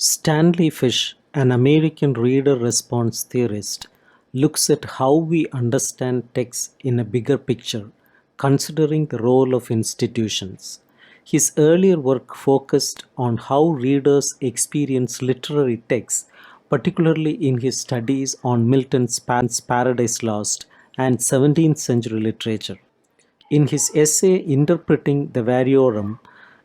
Stanley Fish, an American reader response theorist, looks at how we understand text in a bigger picture, considering the role of institutions. His earlier work focused on how readers experience literary texts, particularly in his studies on Milton's Paradise Lost and 17th century literature. In his essay interpreting the Variorum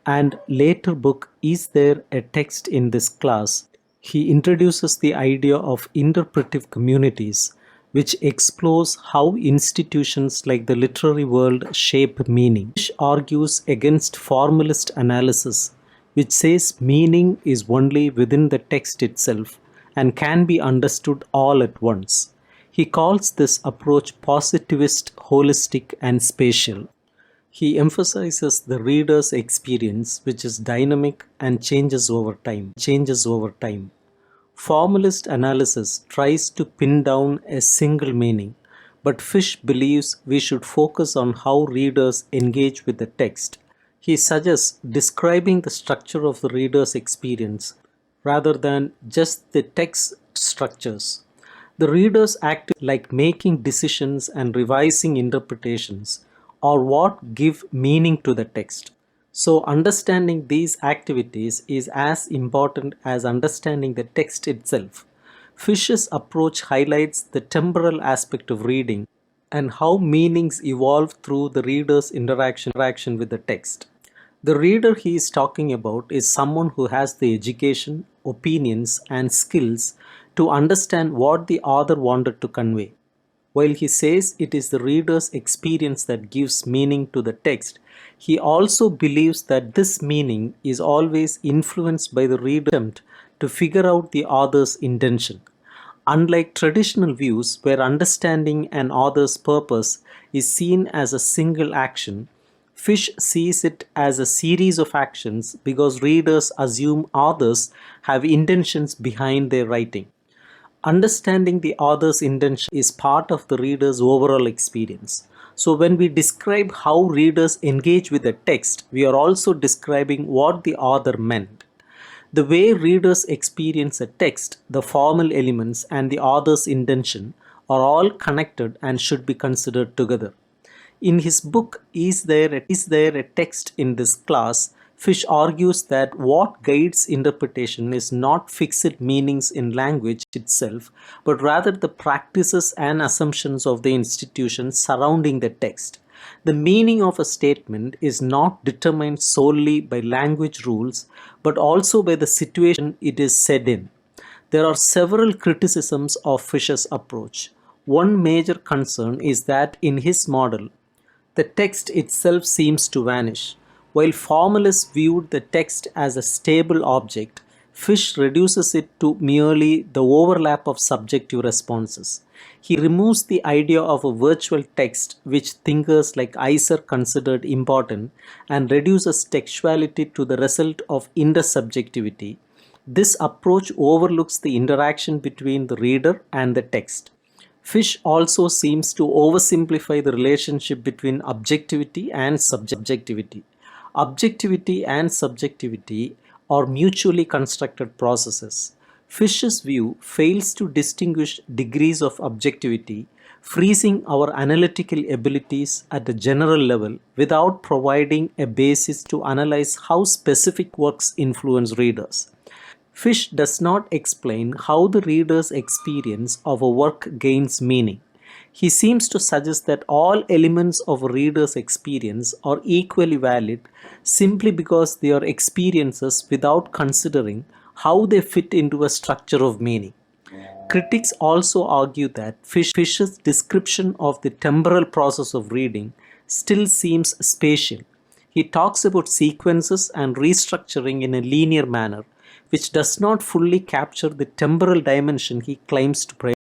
and later book Is There a Text in This Class? He introduces the idea of interpretive communities, which explores how institutions like the literary world shape meaning. Fish argues against formalist analysis, which says meaning is only within the text itself and can be understood all at once. He calls this approach positivist, holistic, and spatial. He emphasizes the reader's experience, which is dynamic and changes over time. Formalist analysis tries to pin down a single meaning, but Fish believes we should focus on how readers engage with the text. He suggests describing the structure of the reader's experience rather than just the text structures. The readers act like making decisions and revising interpretations or what give meaning to the text. So, understanding these activities is as important as understanding the text itself. Fish's approach highlights the temporal aspect of reading and how meanings evolve through the reader's interaction with the text. The reader he is talking about is someone who has the education, opinions, and skills to understand what the author wanted to convey. While he says it is the reader's experience that gives meaning to the text, he also believes that this meaning is always influenced by the reader's attempt to figure out the author's intention. Unlike traditional views where understanding an author's purpose is seen as a single action, Fish sees it as a series of actions because readers assume authors have intentions behind their writing. Understanding the author's intention is part of the reader's overall experience. So, when we describe how readers engage with the text, we are also describing what the author meant. The way readers experience a text, the formal elements, and the author's intention are all connected and should be considered together. In his book, Is There a Text in This Class? Fish argues that what guides interpretation is not fixed meanings in language itself, but rather the practices and assumptions of the institutions surrounding the text. The meaning of a statement is not determined solely by language rules, but also by the situation it is said in. There are several criticisms of Fish's approach. One major concern is that in his model, the text itself seems to vanish. While formalists viewed the text as a stable object, Fish reduces it to merely the overlap of subjective responses. He removes the idea of a virtual text, which thinkers like Iser considered important, and reduces textuality to the result of intersubjectivity. This approach overlooks the interaction between the reader and the text. Fish also seems to oversimplify the relationship between objectivity and subjectivity. Objectivity and subjectivity are mutually constructed processes. Fish's view fails to distinguish degrees of objectivity, freezing our analytical abilities at a general level without providing a basis to analyze how specific works influence readers. Fish does not explain how the reader's experience of a work gains meaning. He seems to suggest that all elements of a reader's experience are equally valid simply because they are experiences without considering how they fit into a structure of meaning. Critics also argue that Fish's description of the temporal process of reading still seems spatial. He talks about sequences and restructuring in a linear manner, which does not fully capture the temporal dimension he claims to